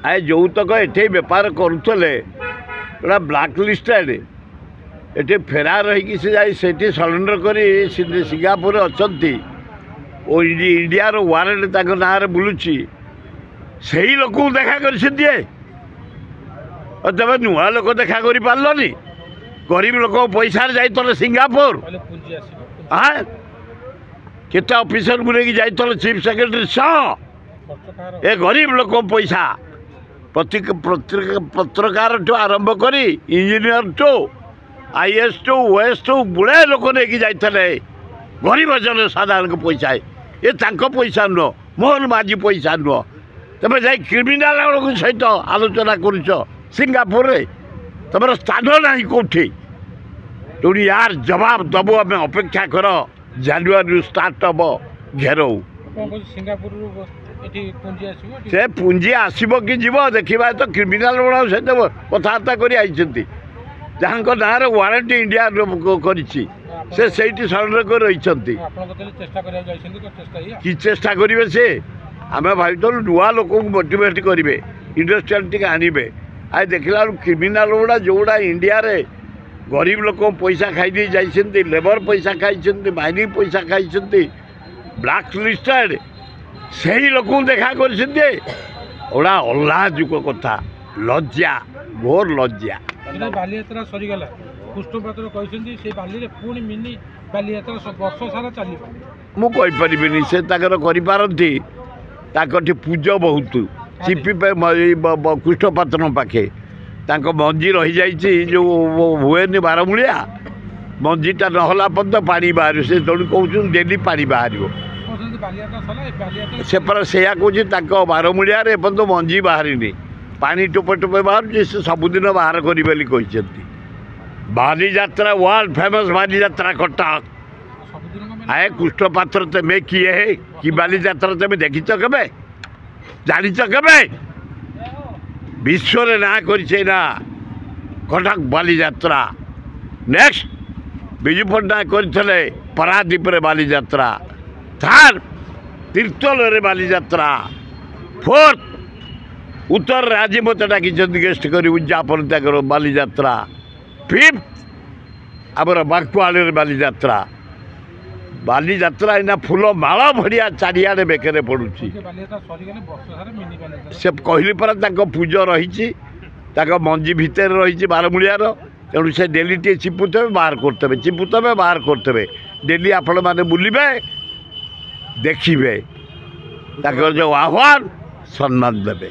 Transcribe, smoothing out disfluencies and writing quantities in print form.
आए जो तक ये बेपार करुले गोटा ब्लाक लिस्टेड ये फेरार रही से सरेंडर कर सिंगापुर अच्छा इंडियार वारंट ना बुलूची से ही लोक देखा कर तब नुआ लोक देखा कर पार्लनि गरीब लोक पैसा जाइल सिंगापुर हाँ केते ऑफिसर को लेकिन जाइल चीफ सेक्रेटरी सह ए गरीब लोक पैसा पत्रकार ठू आरंभ कर engineer to IAS to OAS to गुड़े लोक नहीं जाते गरीब जन साधारण पैसा ये पैसा नुह मोहन माझी पैसा नुह तुम जा क्रिमिनाल सहित आलोचना कर सिंगापुर रे तुम स्थान ना कौटी तो यार जवाब दबु आम अपेक्षा कर जानुरी स्टार्ट हम घेर से पुंजी आसब कि जीव देखा तो क्रिमिनाल गुण सहित कथबार्ता कर जहाँ ना वारंटी इंडिया कर सरेंडर कर रही कि चेष्टा करेंगे से आम भाई नुआ लोक मोटिवेट करेंगे इंडस्ट्रियल टी आनबे आई देखला क्रिमिनाल गुड़ा जो गुड़ा इंडिया रे गरीब लोक पैसा खाई जाइए लेबर पैसा खाई माइनिंग पैसा खाई ब्लाक लिस्टेड से ही लोक देखा करा अल्लाजुक कथा लज्जा घोर लज्जा बालीयात्रा सरीगला कृष्णपात्र कहते बाली पुणी मिनी बालीयात्रा वर्ष सारा चलो मुझे से करपारती पूज बहुत चिपी कृष्णपात्र पाखे मंजी रही जाइए जो हुए बारमूलिया मंजीटा नहला पर्यंत पानी बाहर से तेणु कौन डेली पानी बाहर से कहूँ बारमूलिया एपर्तंत मंजी बाहरी पानी टोपे टोपे बाहर से सबुदिन बाहर करी बाली यात्रा वर्ल्ड फेमस बाली यात्रा कटक आए कृष्णपात्र तुम किए है कि बाली यात्रा तुम देखिच के जानिच के विश्व ना कर कटक बाली यात्रा नेक्स्ट विजु पट्टनायक करते पारादीप बाली यात्रा थर्ड तीर्थल बाली यात्रा फोर्थ उत्तर राज्य मत डाक गेस्ट कर उद्यापन त्यागर बाली यात्रा फिफ्थ आमर बांकुआल बाली यात्रा इना फूल माल भड़िया चारिड़े बेकरे पड़ुची से कहली पर पूज रही मंजी भितर रही बारमूलियार तेणु से डेली टे चिपुते बाहर करते बाहर करते डेली आपण मैंने बुलबे देखिए जो आह्वान सम्मान देवे।